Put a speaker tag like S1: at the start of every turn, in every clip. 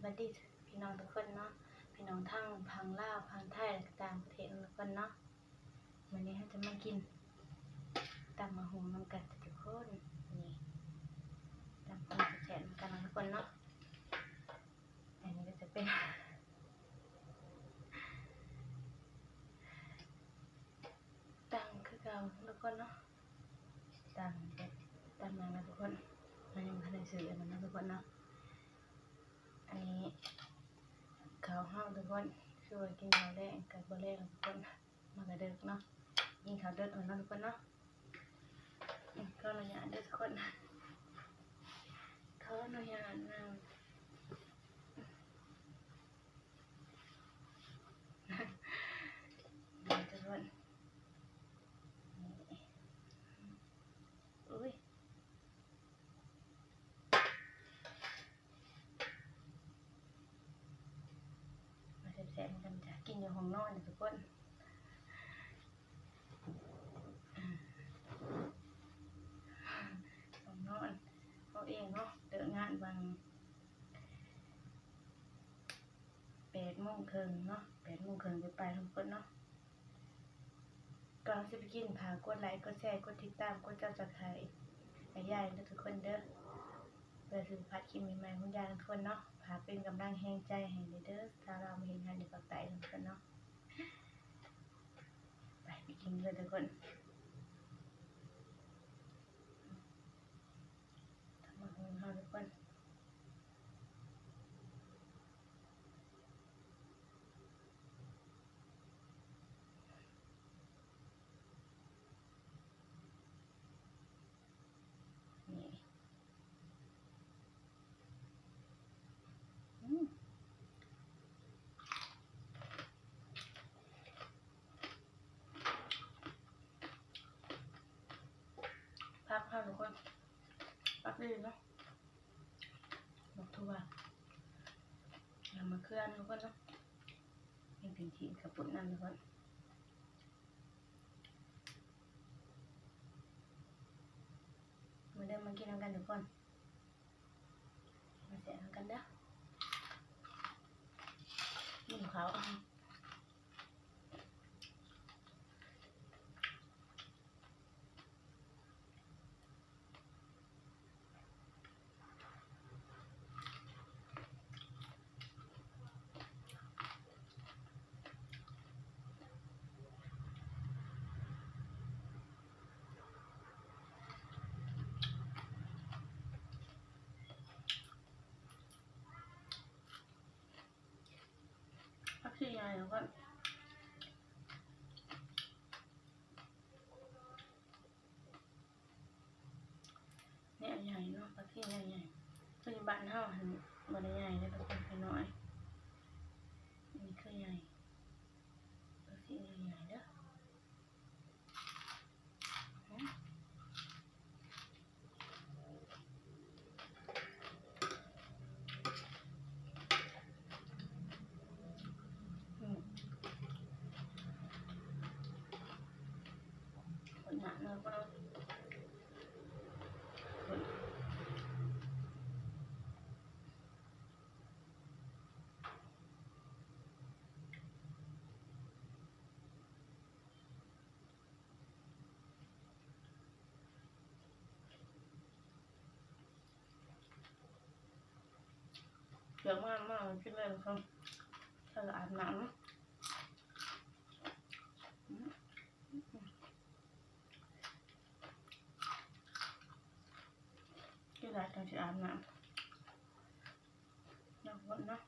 S1: วัสดีพี่น้องทุกคนเนาะพี่น้องทั้งพังลาวพังไทยและต่างประเทศทุกคนเนาะวันนี้เราจะมากินตำมะฮุงน้ำกันทุกคนนี่ตำคนแฉะกันทุกคนเนาะอันนี้ก็จะเป็นตำคือเก่าทุกคนเนาะตำมาทุกคนมันยังไม่ได้ซื้อมันนะทุกคนเนาะอันนี้ข้าวห้าวทุกคนช่วยกินข้าวแดงกับโบเล่ทุกคนมากระเดิกเนาะกินข้าวเดิกเนาะทุกคนเนาะก็หน่อยเด้อทุกคนเขาหน่อยนะทุกคนอุ้ยมาแซ่บๆกันจ้ะกินอยู่ห้องนอนทุกคนห้องนอนเขาเองเนาะเดินงานบาง8:30เนาะ8:30ไปทุกคนเนาะก่อนจะไปกินพากดไลค์กดแชร์กดติดตามกดSubscribeให้ยายทุกคนเด้อเพื่อสืบพัดคลิปใหม่ๆของยายทุกคนเนาะพาเป็นกำลังแห่งใจให้เด้อถ้าเราไม่เห็นงานในปากใต้ทุกคนเนาะไปกินเลยทุกคนทำมาของเราทุกคนพักค่ะทุกคนพักดีเนาะดอกทั่วเรามาเคลื่อนทุกคนเนาะยังเป็นทีกับปุ่นนั่นทุกคนมาเดินมากินกันทุกคนมาแสะกันเด้อกินข้าวพักที่ใหญ่ทุกคนเนี่ยใหญ่เนาะพักที่ใหญ่ปัจจุบันเท่าหันบริใหญ่ได้ทุกคนไปน้อยนี่คือใหญ่พักที่ใหญ่เด้อคนหนาเนาะก็เยอะมากขึ้นเลยทุกคนถ้าเราอาบน้ำที่ร้านการอาบน้ำเนาะคนเนาะ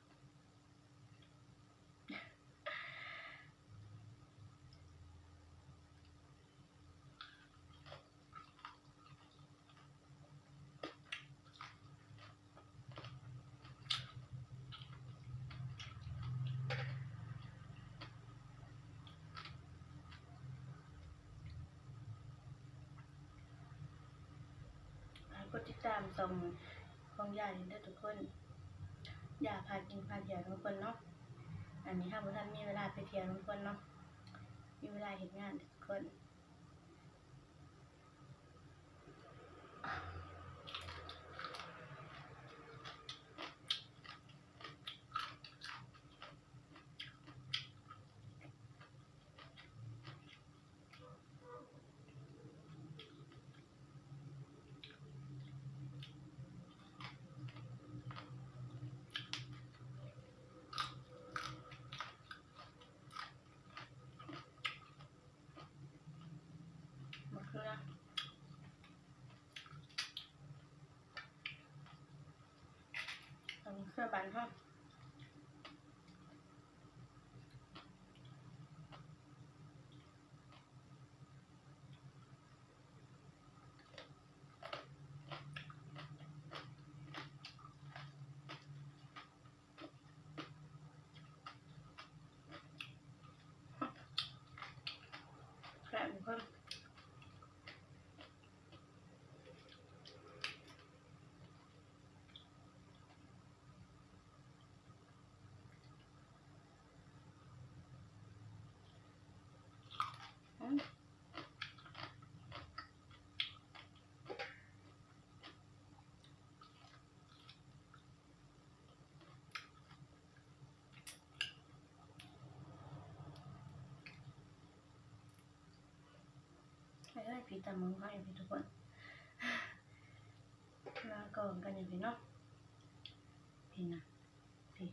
S1: กดติดตามส่งของยายได้ทุกคนอย่าพากินพาเที่ยวทุกคนเนาะอันนี้ถ้าท่านมีเวลาไปเที่ยวทุกคนเนาะมีเวลาเห็นงานทุกคน พื่อบ้านเฮาแซ่บทุกคนให้ได้พี่ตามมือให้พี่ทุกคนลาก่อนกันอย่างพี่เนาะพี่นะพี่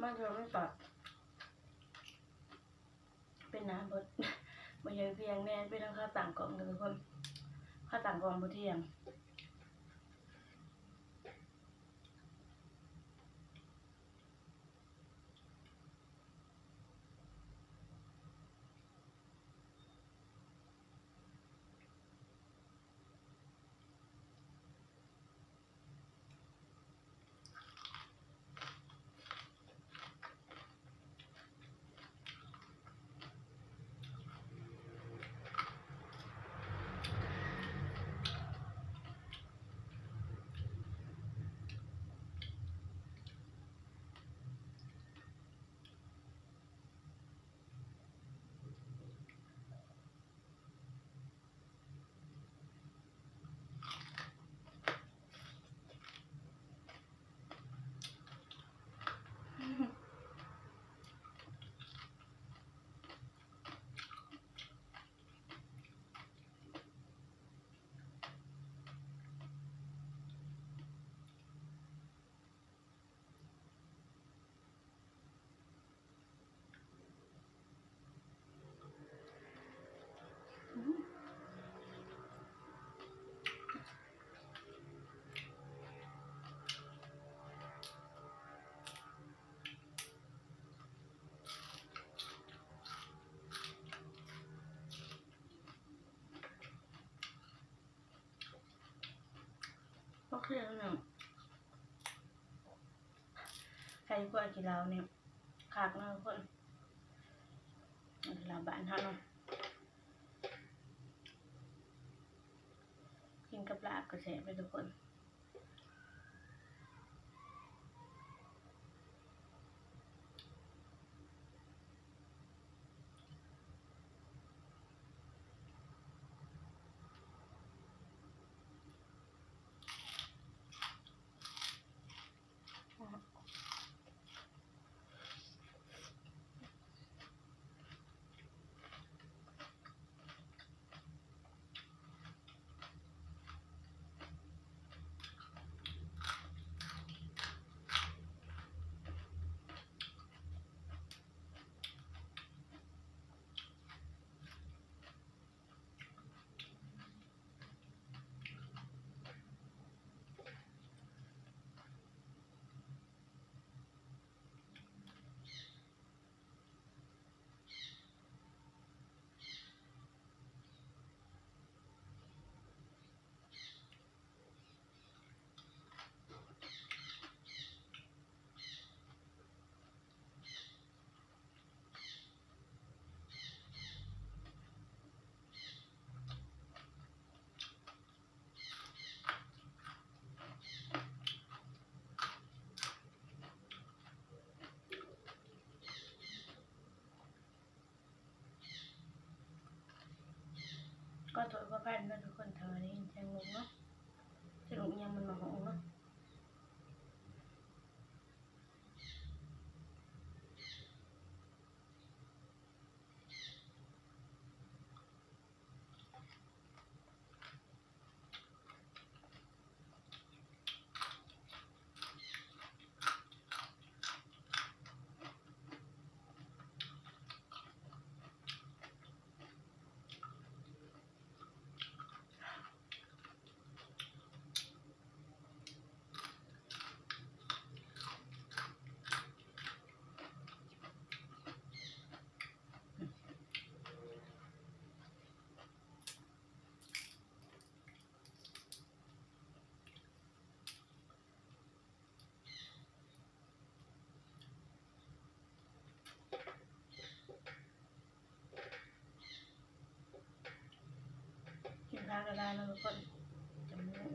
S1: มาเจอไม่ปะเป็นน้ำบดมาเยอะเพียงแน่เป็นทั้งข้าวต่างกล่องกันทุกคนข้าวต่างกล่องบดเที่ยงก็คือหนึ่งใครกว่ากี่เราเนี่ยขากนะทุกคนเราบ้านเฮาเนาะกินกับลาบกระแสไปทุกคน ภัยนะทุกคนเธอนี่แจงลงเนาะจะลงยังมันมาของเนาะกินข้าวก็ได้นะทุกคนจำนุ่ม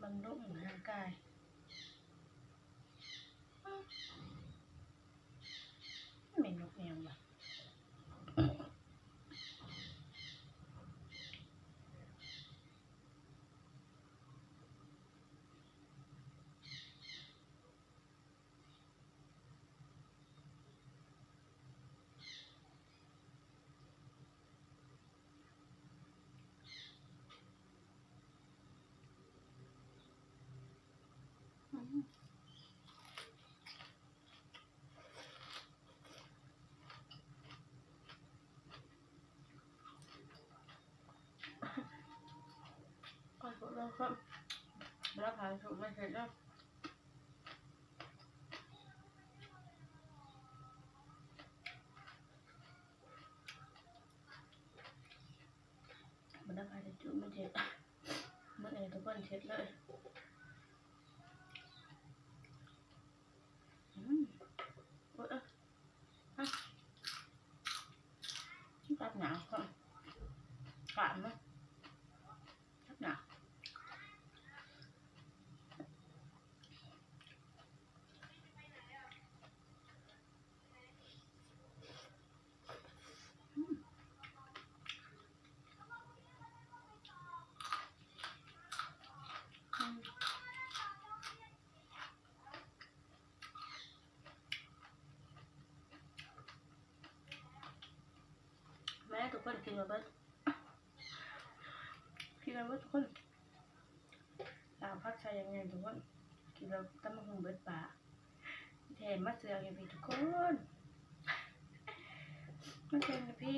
S1: บำรุงร่างกายเหม็นนกแมวว่ะก็สุดแล้วครับแล้วผ่านสุดไม่เสร็จแล้วมันได้ผ่านจุดไม่เสร็จเมื่อไหร่ทุกคนเสร็จเลยตัดหนาวครับกะมั้ยตัดหนาวแม่ทุกคนกินมาเบิดกินมาเบิดทุกคนตามพักใจยังไงทุกคนกินเราตั้งมาหุงเบิดปากแทนมาเสือกันพี่ทุกคนมาเจอกันพี่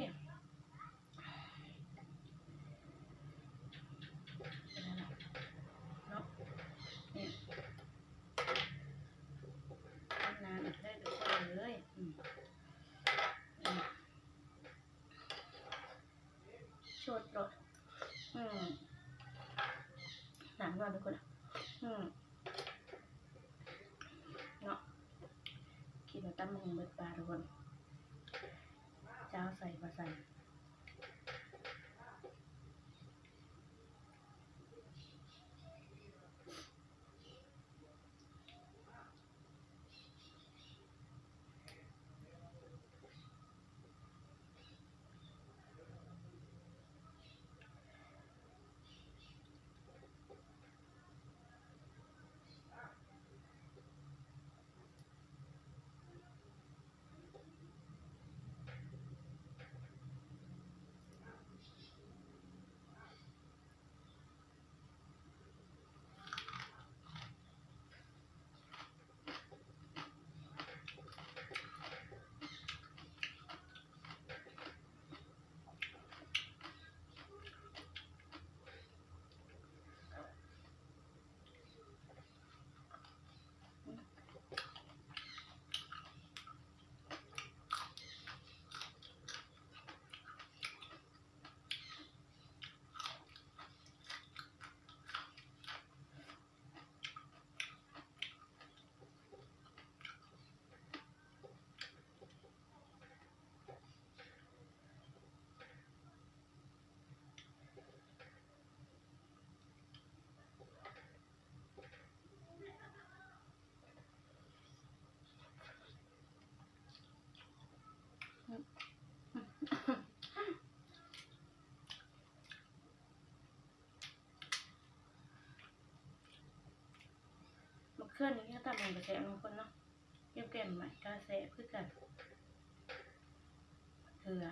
S1: เนาะนี่นานอีกได้ทุกคนเลยชดรถหนังนอนทุกคนเนาะกินมาตั้งมาหุงเบิดปากทุกคนเจ้าใส่มาใส่ เครื่องนี้ก็ตามมันก็แซ่บทุกคนเนาะเกี่ยวแก้มใหม่ก็แซ่บคือกันเกลือ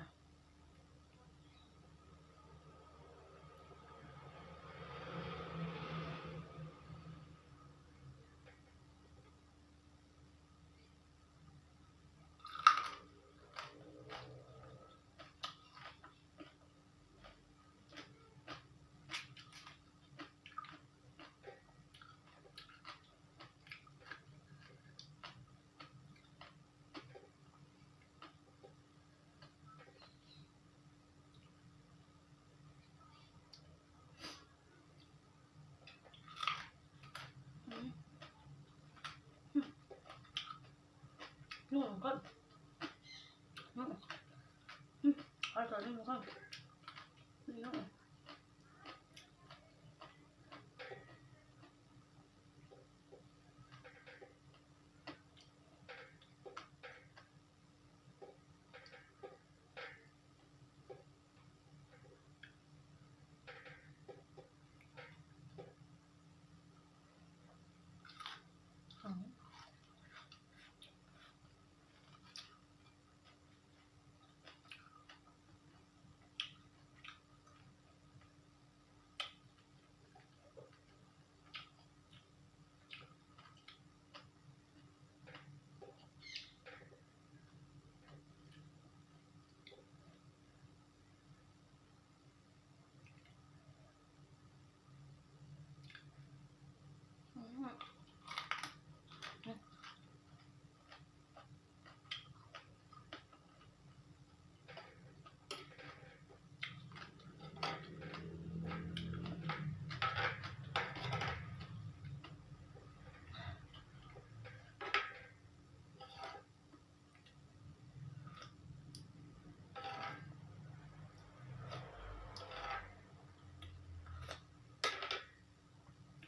S1: นุ่มก็เอาตัวนี้มันก็นุ่ม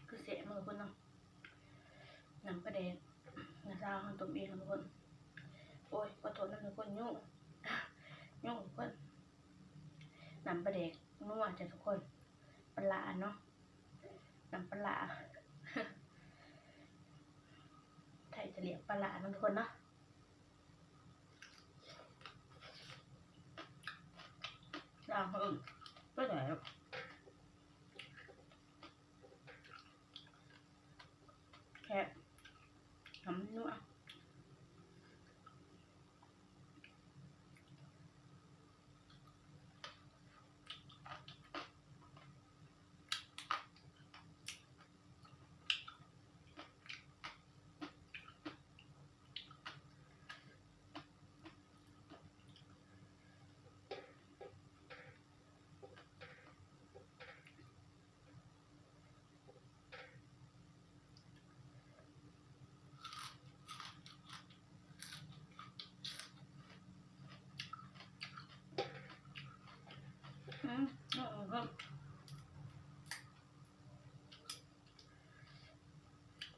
S1: คือเสียมือคนเนาะน้ำปลาแดงน้ำซาวต้มเองทุกคนโอ้ยขอโทษนะทุกคนยุ่งทุกคนน้ำปลาแดงนัวจ้ะทุกคนปลาเนาะน้ำปลาไทยจะเรียกปลาเนาะทุกคนเนาะด่างก็ได้แค่ทำนัว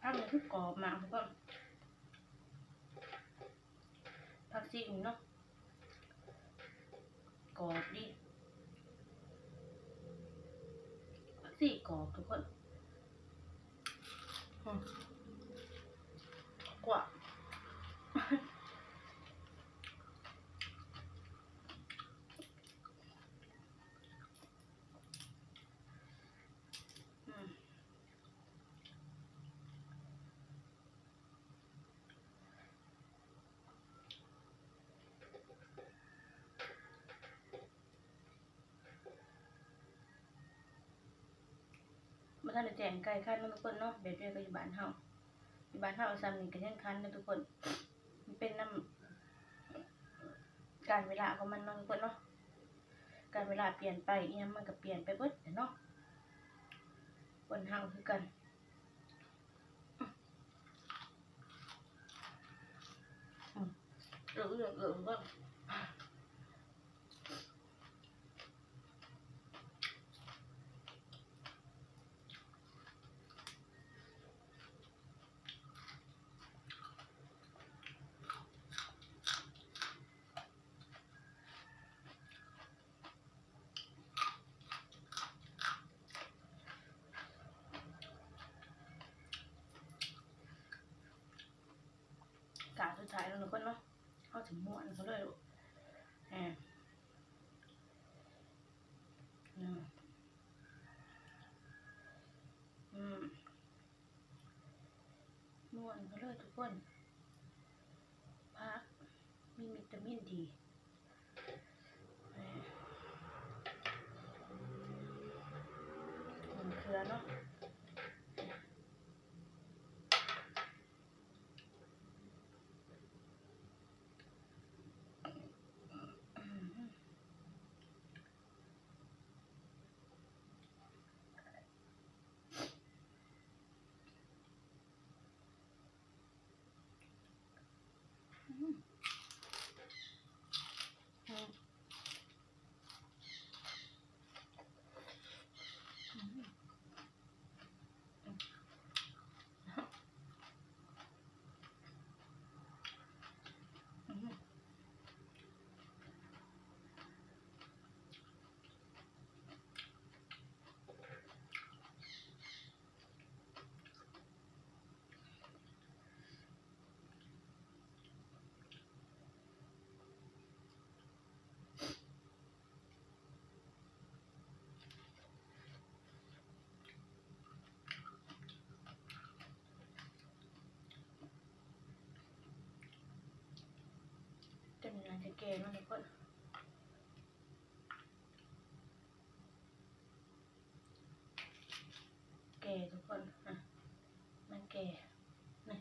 S1: ผักมันคือกรอบมากทุกคนผักซีอิ๊วเนาะกรอบดิผักซีกรอบทุกคนกว่ามาท่านแจงไก่คันทุกคนเนาะแบบเดียวกับอยู่บ้านเฮาซ้ำนี่ก็ยังคันนะทุกคนมันเป็นน้ำการเวลาของมันเนาะทุกคนเนาะการเวลาเปลี่ยนไปอีหยังมันก็เปลี่ยนไปเบิดเนาะคนเฮาคือกันก็ ถ่ายแล้วทุกคนเนาะเฮาสิม่วนเขาเลยลูกม่วนเขาเลยทุกคนพักมีวิตามินดีเกลือเนาะจะมีงานจะแก่เนาะทุกคนแก่ทุกคนมันแก่นี่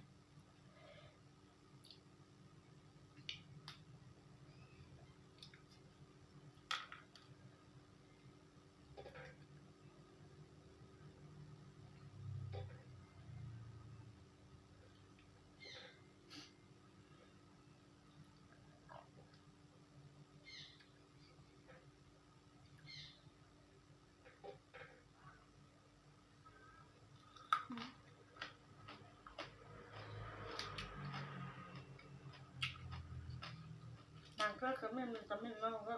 S1: ก็ไม่มีตำมินน้องก็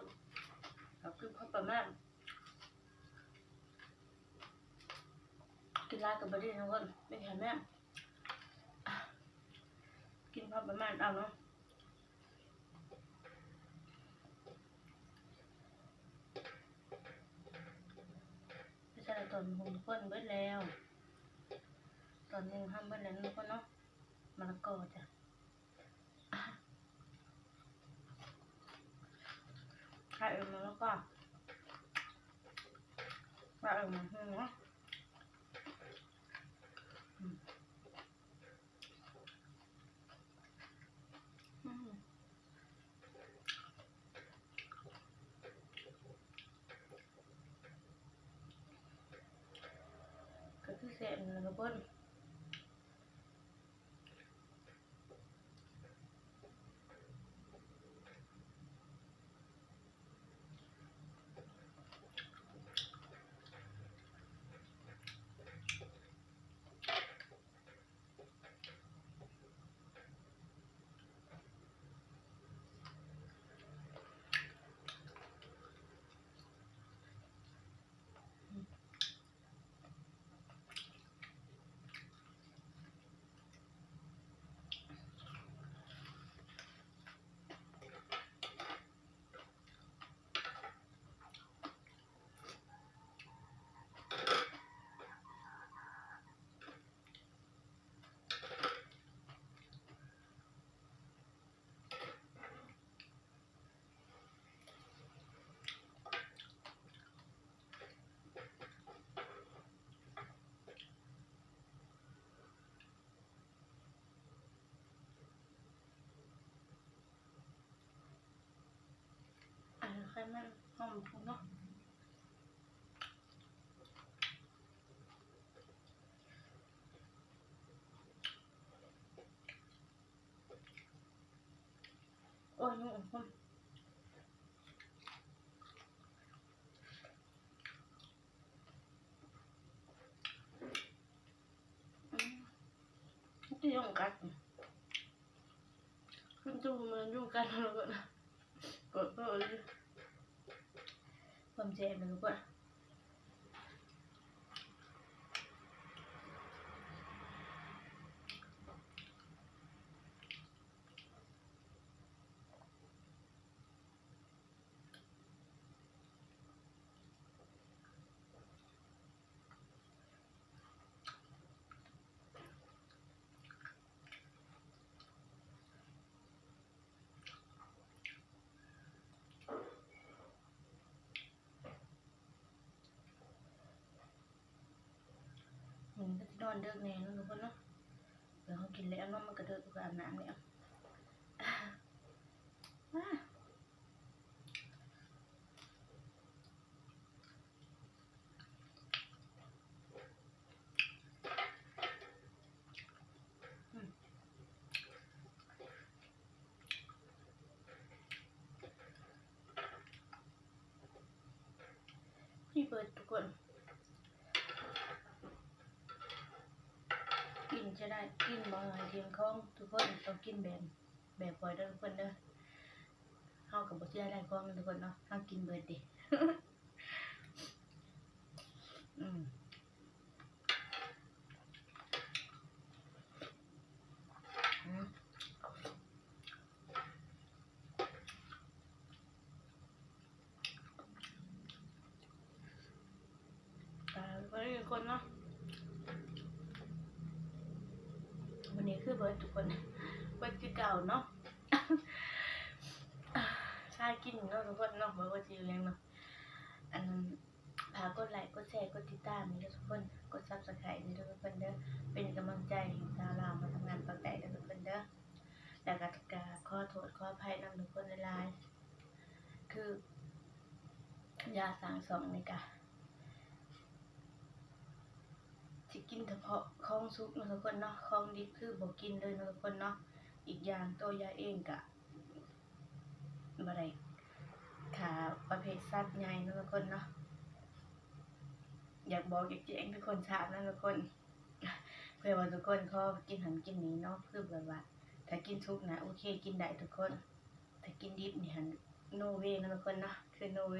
S1: กินพอประมาณกินลากับบะดีทุกคนไม่เห็นแม่กินพอประมาณเอาเนาะไม่ใช่ตอนหุงข้นเบิดแล้วตอนยังทำเบิดแล้วทุกคนเนาะมะละกอจ้ะใส่มาแล้วก็ใส่มาให้เนาะก็คือเสร็จแล้วทุกคนใครมันหอมพุงเนาะโอ้ยนุ่มคนที่ยุ่งกัดขึ้นจูมันยุ่งกัดแล้วก็นะกดก็เลยความเจ็บมันก็ อนเด้อแน่เนาะทุกคนเนาะเดี๋ยวเขากินแล้วเนาะมันก็เด้อกูอาบน้ำแล้วพี่เปิดทุกคนกินจะได้กินบ่หลายเทียงของทุกคนต้องกินแบบปล่อยเด้อทุกคนเด้อเฮากับบ่เชื่อได้ของทุกคนเนาะเฮากินเบิดดิ อืมอืมเบิดทุกคนเนาะวันนี้คือเบิดทุกคนเบิดคือเก่าเนาะ ใช่กินเนาะทุกคนเนาะบ่ว่าสิอยู่ยังเนาะอันฝากกดไลค์กดแชร์กดติดตามนี่เด้อทุกคนกด Subscribe นี่เด้อทุกคนเด้อเป็นกำลังใจให้ชาวลาวมาทำงานปักใต้เด้อทุกคนเด้อแล้วก็ขอโทษขออภัยนำทุกคนหลายๆคือยาสางสองนี่กะสิกินเฉพาะของสุกเนาะทุกคนเนาะของดิบคือบ่กินเลยเนาะทุกคนเนาะอีกอย่างตัวยาเองกะบ่ได้ขาประเภทสัตว์ใหญ่เนาะทุกคนเนาะอยากบอกอยากแจ้งทุกคนทราบนะทุกคน เพื่อว่าทุกคนเขากินหันกินนี้เนาะเพื่อแบบว่าถ้ากินสุกนะโอเคกินได้ทุกคนถ้ากินดิบนี่หันโนเวนะทุกคนเนาะคือโนเว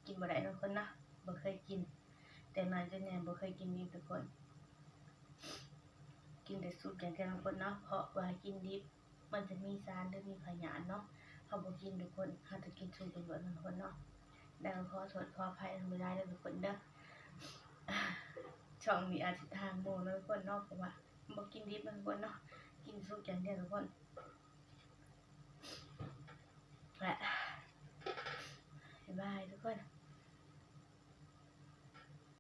S1: กินบ่ได้ทุกคนเนาะบ่เคยกินแต่น้อยจนใหญ่บ่เคยกินดิบทุกคนกินแต่สุกอย่างเดียวทุกคนเนาะเพราะว่ากินดิบมันจะมีสารหรือมีพยาธิเนาะเขาบ่กินทุกคนเขาจะกินสุกเป็นเบิดทุกคนเนาะแล้วขอโทษขออภัยทำไม่ได้เลยทุกคนเด้อ ช่องนี้อาจจะทางโมนะทุกคนเนาะเพราะว่าบอกกินดิบนะทุกคนเนาะกินสุกอย่างเดียวทุกคนและบ๊ายบายทุกคน